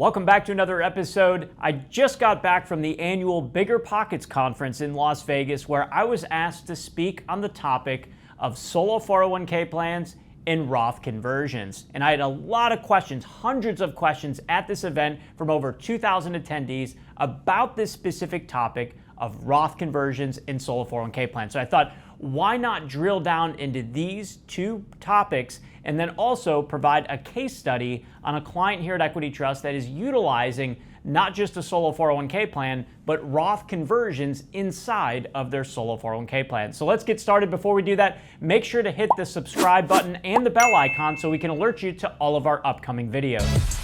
Welcome back to another episode. I just got back from the annual Bigger Pockets conference in Las Vegas, where I was asked to speak on the topic of solo 401k plans and Roth conversions. And I had a lot of questions, hundreds of questions at this event from over 2,000 attendees about this specific topic of Roth conversions and solo 401k plans. So I thought, why not drill down into these two topics and then also provide a case study on a client here at Equity Trust that is utilizing not just a solo 401k plan, but Roth conversions inside of their solo 401k plan. So let's get started. Before we do that, make sure to hit the subscribe button and the bell icon so we can alert you to all of our upcoming videos.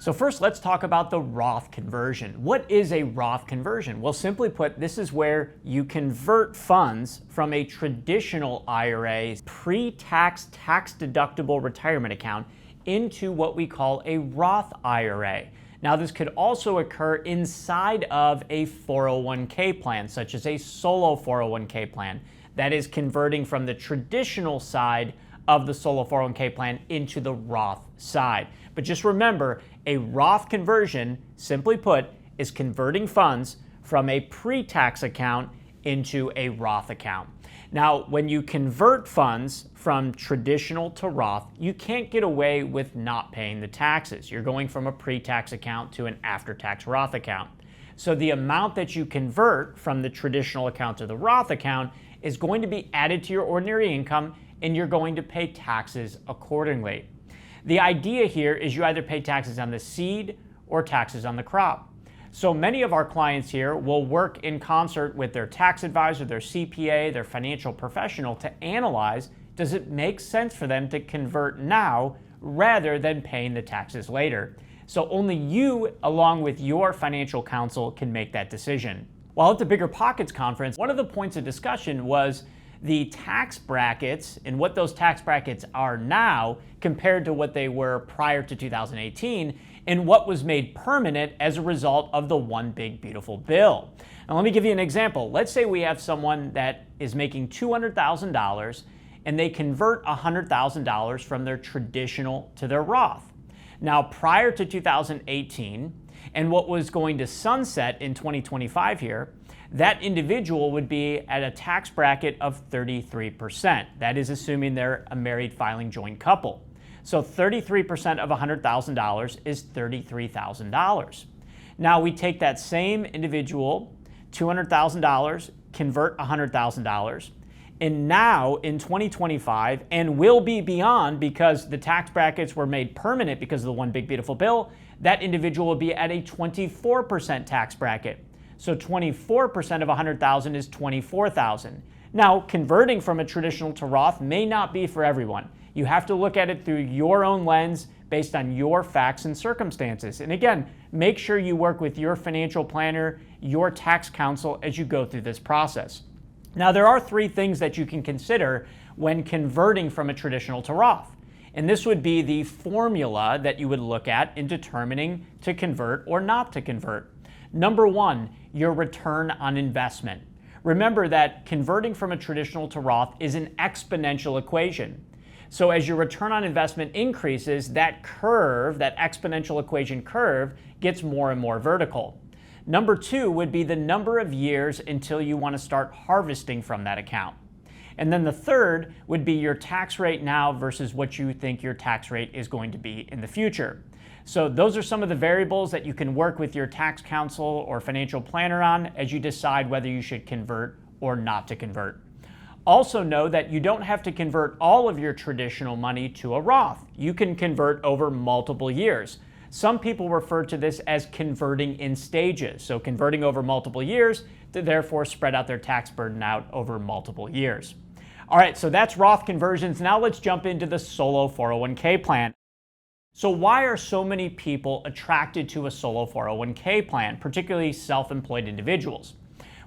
So first, let's talk about the Roth conversion. What is a Roth conversion? Well, simply put, this is where you convert funds from a traditional IRA, pre-tax, tax-deductible retirement account into what we call a Roth IRA. Now, this could also occur inside of a 401k plan, such as a solo 401k plan, that is converting from the traditional side of the solo 401k plan into the Roth side. But just remember, a Roth conversion, simply put, is converting funds from a pre-tax account into a Roth account. Now, when you convert funds from traditional to Roth, you can't get away with not paying the taxes. You're going from a pre-tax account to an after-tax Roth account. So the amount that you convert from the traditional account to the Roth account is going to be added to your ordinary income, and you're going to pay taxes accordingly. The idea here is you either pay taxes on the seed or taxes on the crop. So many of our clients here will work in concert with their tax advisor, their CPA, their financial professional to analyze, does it make sense for them to convert now rather than paying the taxes later? So only you, along with your financial counsel, can make that decision. While at the Bigger Pockets conference, one of the points of discussion was the tax brackets and what those tax brackets are now compared to what they were prior to 2018 and what was made permanent as a result of the One Big Beautiful Bill. Now let me give you an example. Let's say we have someone that is making $200,000 and they convert $100,000 from their traditional to their Roth. Now prior to 2018 and what was going to sunset in 2025 here, that individual would be at a tax bracket of 33%. That is assuming they're a married filing joint couple. So 33% of $100,000 is $33,000. Now we take that same individual, $200,000, convert $100,000, and now in 2025, and will be beyond because the tax brackets were made permanent because of the One Big Beautiful Bill, that individual will be at a 24% tax bracket. So 24% of $100,000 is $24,000. Now, converting from a traditional to Roth may not be for everyone. You have to look at it through your own lens based on your facts and circumstances. And again, make sure you work with your financial planner, your tax counsel as you go through this process. Now, there are three things that you can consider when converting from a traditional to Roth. And this would be the formula that you would look at in determining to convert or not to convert. Number one, your return on investment. Remember that converting from a traditional to Roth is an exponential equation. So as your return on investment increases, that curve, that exponential equation curve, gets more and more vertical. Number two would be the number of years until you want to start harvesting from that account. And then the third would be your tax rate now versus what you think your tax rate is going to be in the future. So those are some of the variables that you can work with your tax counsel or financial planner on as you decide whether you should convert or not to convert. Also know that you don't have to convert all of your traditional money to a Roth. You can convert over multiple years. Some people refer to this as converting in stages. So converting over multiple years to therefore spread out their tax burden out over multiple years. All right, so that's Roth conversions. Now let's jump into the solo 401k plan. So why are so many people attracted to a solo 401k plan, particularly self-employed individuals?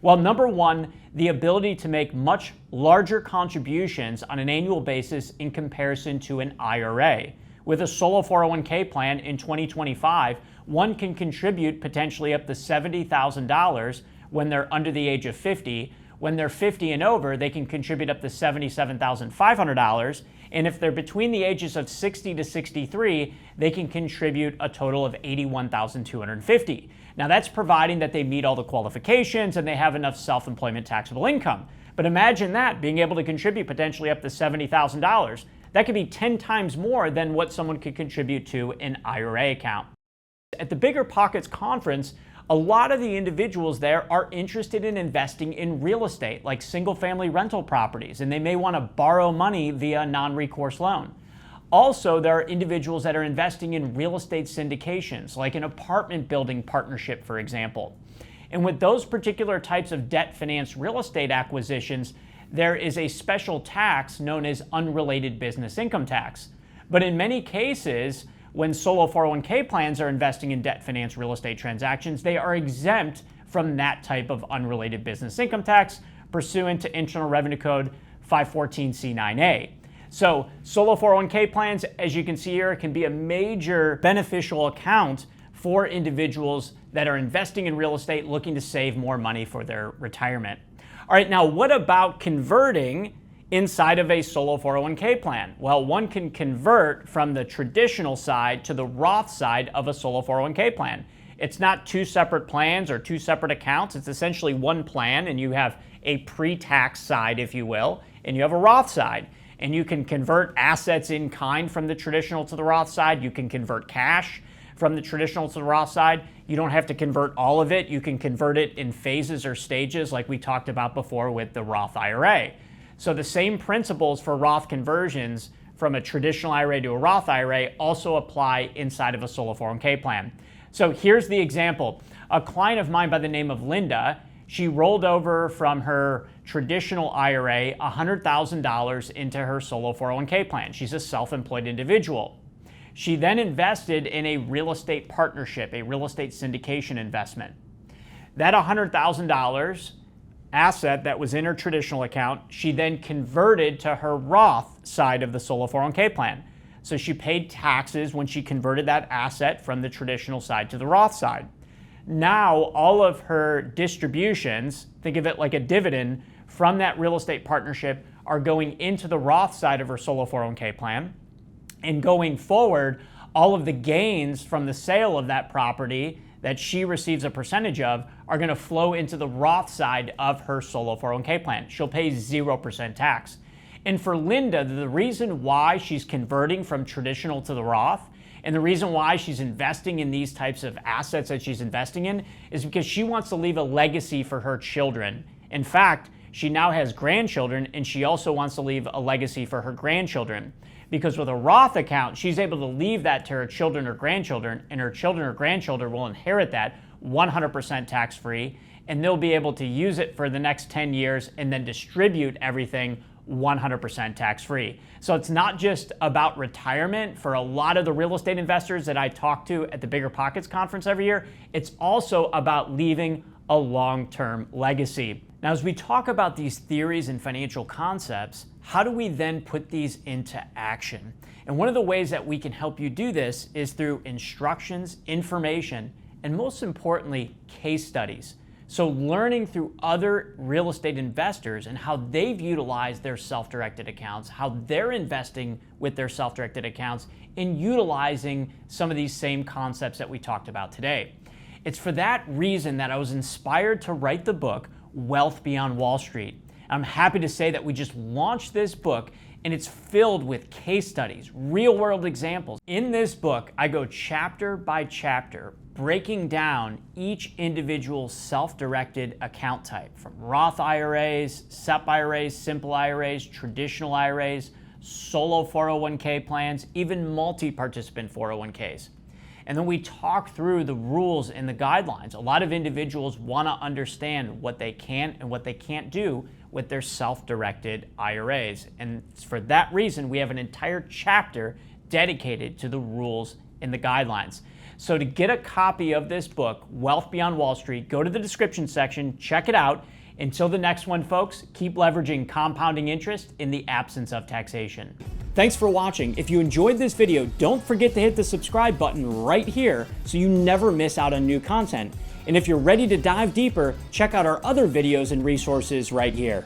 Well, number one, the ability to make much larger contributions on an annual basis in comparison to an IRA. With a solo 401k plan in 2025, one can contribute potentially up to $70,000 when they're under the age of 50. When they're 50 and over, they can contribute up to $77,500. And if they're between the ages of 60 to 63, they can contribute a total of $81,250. Now that's providing that they meet all the qualifications and they have enough self-employment taxable income. But imagine that, being able to contribute potentially up to $70,000. That could be 10 times more than what someone could contribute to an IRA account. At the Bigger Pockets conference, a lot of the individuals there are interested in investing in real estate, like single-family rental properties, and they may want to borrow money via a non-recourse loan. Also, there are individuals that are investing in real estate syndications, like an apartment building partnership, for example. And with those particular types of debt-financed real estate acquisitions, there is a special tax known as unrelated business income tax. But in many cases, when solo 401k plans are investing in debt-financed real estate transactions, they are exempt from that type of unrelated business income tax pursuant to Internal Revenue Code 514C9A. So solo 401k plans, as you can see here, can be a major beneficial account for individuals that are investing in real estate looking to save more money for their retirement. All right, now what about converting inside of a solo 401k plan? Well, one can convert from the traditional side to the Roth side of a solo 401k plan. It's not two separate plans or two separate accounts. It's essentially one plan, and you have a pre-tax side, if you will, and you have a Roth side. And you can convert assets in kind from the traditional to the Roth side. You can convert cash from the traditional to the Roth side. You don't have to convert all of it. You can convert it in phases or stages like we talked about before with the Roth IRA. So the same principles for Roth conversions from a traditional IRA to a Roth IRA also apply inside of a solo 401k plan. So here's the example. A client of mine by the name of Linda, she rolled over from her traditional IRA $100,000 into her solo 401k plan. She's a self-employed individual. She then invested in a real estate partnership, a real estate syndication investment. That $100,000 asset that was in her traditional account, she then converted to her Roth side of the solo 401k plan. So she paid taxes when she converted that asset from the traditional side to the Roth side. Now all of her distributions, think of it like a dividend, from that real estate partnership are going into the Roth side of her solo 401k plan. And going forward, all of the gains from the sale of that property that she receives a percentage of are going to flow into the Roth side of her solo 401k plan. She'll pay 0% tax. And for Linda, the reason why she's converting from traditional to the Roth and the reason why she's investing in these types of assets that she's investing in is because she wants to leave a legacy for her children. In fact, she now has grandchildren, and she also wants to leave a legacy for her grandchildren. Because with a Roth account, she's able to leave that to her children or grandchildren, and her children or grandchildren will inherit that 100% tax-free, and they'll be able to use it for the next 10 years and then distribute everything 100% tax-free. So it's not just about retirement for a lot of the real estate investors that I talk to at the Bigger Pockets conference every year. It's also about leaving a long-term legacy. Now, as we talk about these theories and financial concepts, how do we then put these into action? And one of the ways that we can help you do this is through instructions, information, and most importantly, case studies. So learning through other real estate investors and how they've utilized their self-directed accounts, how they're investing with their self-directed accounts, and utilizing some of these same concepts that we talked about today. It's for that reason that I was inspired to write the book, Wealth Beyond Wall Street. I'm happy to say that we just launched this book, and it's filled with case studies, real-world examples. In this book, I go chapter by chapter, breaking down each individual self-directed account type, from Roth IRAs, SEP IRAs, simple IRAs, traditional IRAs, solo 401k plans, even multi-participant 401ks. And then we talk through the rules and the guidelines. A lot of individuals want to understand what they can and what they can't do with their self-directed IRAs. And for that reason, we have an entire chapter dedicated to the rules and the guidelines. So to get a copy of this book, Wealth Beyond Wall Street, go to the description section, check it out. Until the next one, folks, keep leveraging compounding interest in the absence of taxation. Thanks for watching. If you enjoyed this video, don't forget to hit the subscribe button right here so you never miss out on new content. And if you're ready to dive deeper, check out our other videos and resources right here.